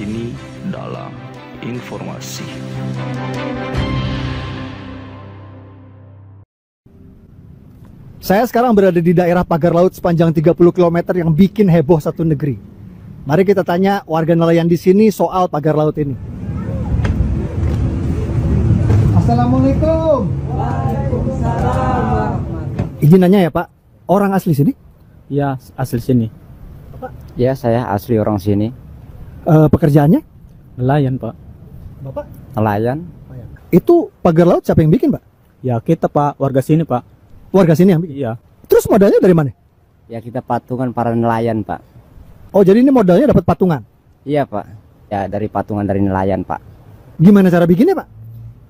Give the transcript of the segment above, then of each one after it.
terkini dalam informasi. Saya sekarang berada di daerah pagar laut sepanjang 30 km yang bikin heboh satu negeri. Mari kita tanya warga nelayan di sini soal pagar laut ini. Assalamualaikum. Waalaikumsalam. Izin nanya ya Pak, orang asli sini? Ya, asli sini. Bapak? Ya, saya asli orang sini. Pekerjaannya? Nelayan, Pak. Bapak? Nelayan. Itu pagar laut siapa yang bikin Pak? Ya, kita, Pak, warga sini, Pak. Warga sini yang bikin? Iya. Terus modalnya dari mana? Ya, kita patungan para nelayan, Pak. Oh, jadi ini modalnya dapat patungan? Iya, Pak. Ya, dari patungan dari nelayan, Pak. Gimana cara bikinnya Pak?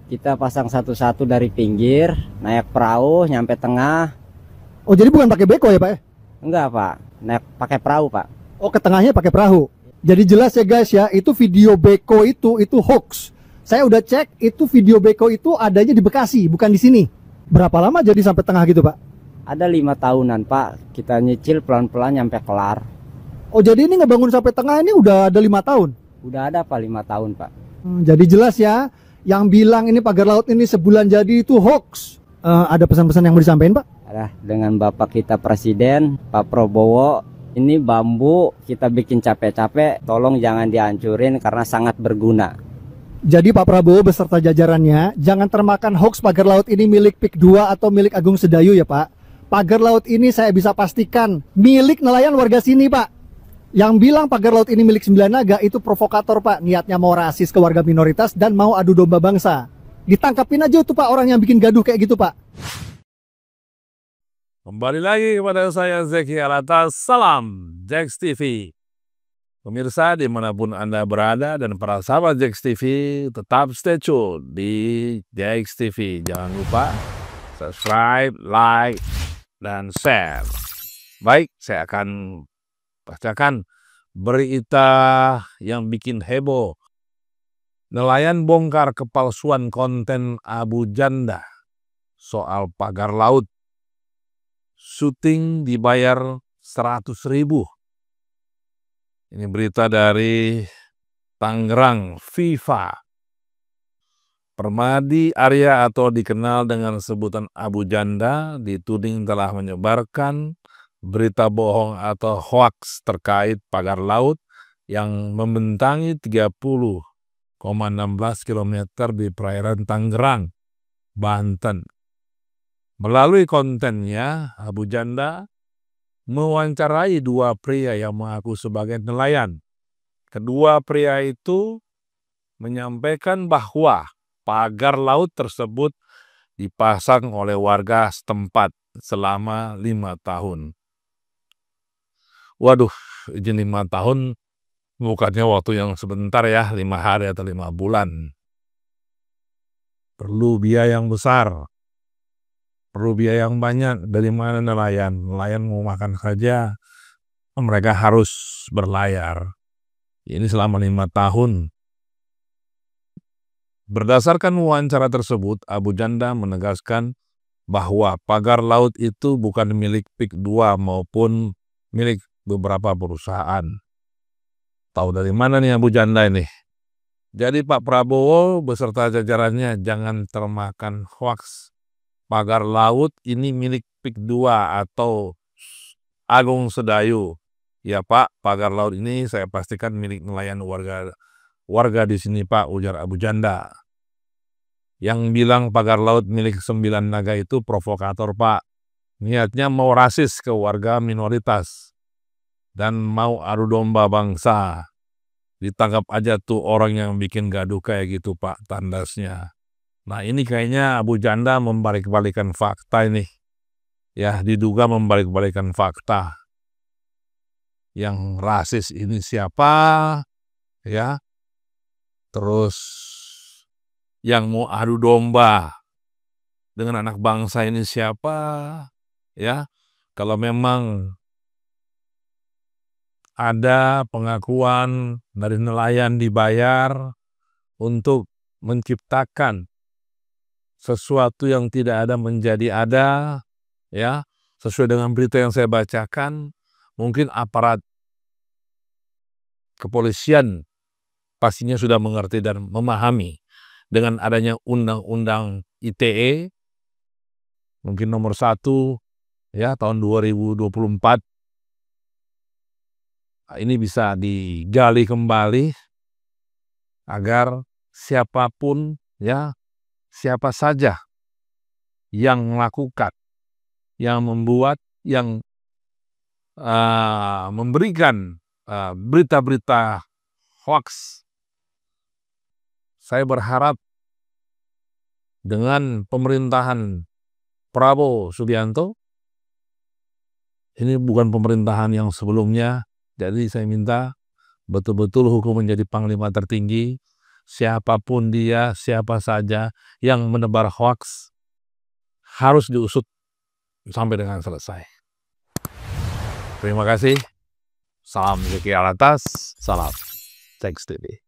Kita pasang satu-satu dari pinggir, naik perahu, nyampe tengah. Oh, jadi bukan pakai beko ya Pak? Enggak, Pak. Naik pakai perahu, Pak. Oh, ke tengahnya pakai perahu. Jadi jelas ya guys ya, itu video beko itu hoax. Saya udah cek, itu video beko itu adanya di Bekasi, bukan di sini. Berapa lama jadi sampai tengah gitu Pak? Ada 5 tahunan, Pak. Kita nyicil pelan-pelan nyampe kelar. Oh, jadi ini ngebangun sampai tengah ini udah ada 5 tahun? Udah ada, Pak, 5 tahun, Pak. Jadi jelas ya, yang bilang ini pagar laut ini sebulan jadi itu hoax. Ada pesan-pesan yang mau disampaikan Pak? Ada dengan Bapak kita Presiden, Pak Prabowo. Ini bambu kita bikin capek-capek, tolong jangan dihancurin karena sangat berguna. Jadi Pak Prabowo beserta jajarannya jangan termakan hoax pagar laut ini milik PIK 2 atau milik Agung Sedayu ya Pak. Pagar laut ini saya bisa pastikan milik nelayan warga sini Pak. Yang bilang pagar laut ini milik Sembilan Naga itu provokator Pak. Niatnya mau rasis ke warga minoritas dan mau adu domba bangsa. Ditangkapin aja tuh Pak orang yang bikin gaduh kayak gitu Pak. Kembali lagi kepada saya Zeki Alatas, salam Jax TV. Pemirsa dimanapun Anda berada dan para sahabat Jax TV, tetap stay tune di Jax TV. Jangan lupa subscribe, like, dan share. Baik, saya akan bacakan berita yang bikin heboh. Nelayan bongkar kepalsuan konten Abu Janda soal pagar laut. Syuting dibayar 100.000. Ini berita dari Tangerang, Viva. Permadi Arya atau dikenal dengan sebutan Abu Janda dituding telah menyebarkan berita bohong atau hoaks terkait pagar laut yang membentangi 30,16 km di perairan Tangerang, Banten. Melalui kontennya, Abu Janda mewawancarai 2 pria yang mengaku sebagai nelayan. Kedua pria itu menyampaikan bahwa pagar laut tersebut dipasang oleh warga setempat selama 5 tahun. Waduh, izin 5 tahun bukannya waktu yang sebentar ya, 5 hari atau 5 bulan. Perlu biaya yang besar. Perlu biaya yang banyak. Dari mana nelayan? Nelayan mau makan saja, mereka harus berlayar. Ini selama 5 tahun. Berdasarkan wawancara tersebut, Abu Janda menegaskan bahwa pagar laut itu bukan milik PIK 2 maupun milik beberapa perusahaan. Tahu dari mana nih Abu Janda ini? Jadi Pak Prabowo beserta jajarannya jangan termakan hoaks. Pagar laut ini milik PIK 2 atau Agung Sedayu. Ya Pak, pagar laut ini saya pastikan milik nelayan warga di sini Pak, ujar Abu Janda. Yang bilang pagar laut milik Sembilan Naga itu provokator Pak. Niatnya mau rasis ke warga minoritas dan mau adu domba bangsa. Ditangkap aja tuh orang yang bikin gaduh kayak gitu Pak, tandasnya. Nah ini kayaknya Abu Janda membalik-balikan fakta ini. Ya, diduga membalik-balikan fakta. Yang rasis ini siapa? Ya. Terus yang mau adu domba dengan anak bangsa ini siapa? Ya. Kalau memang ada pengakuan dari nelayan dibayar untuk menciptakan sesuatu yang tidak ada menjadi ada, ya, sesuai dengan berita yang saya bacakan, mungkin aparat kepolisian pastinya sudah mengerti dan memahami dengan adanya Undang-Undang ITE mungkin nomor 1 ya tahun 2024. Ini bisa digali kembali agar siapapun ya, siapa saja yang melakukan, yang membuat, yang memberikan berita-berita hoax, saya berharap dengan pemerintahan Prabowo Subianto, ini bukan pemerintahan yang sebelumnya, jadi saya minta betul-betul hukum menjadi panglima tertinggi. Siapapun dia, siapa saja yang menebar hoax harus diusut sampai dengan selesai. Terima kasih. Salam Zeki Alatas. Salam Teks TV.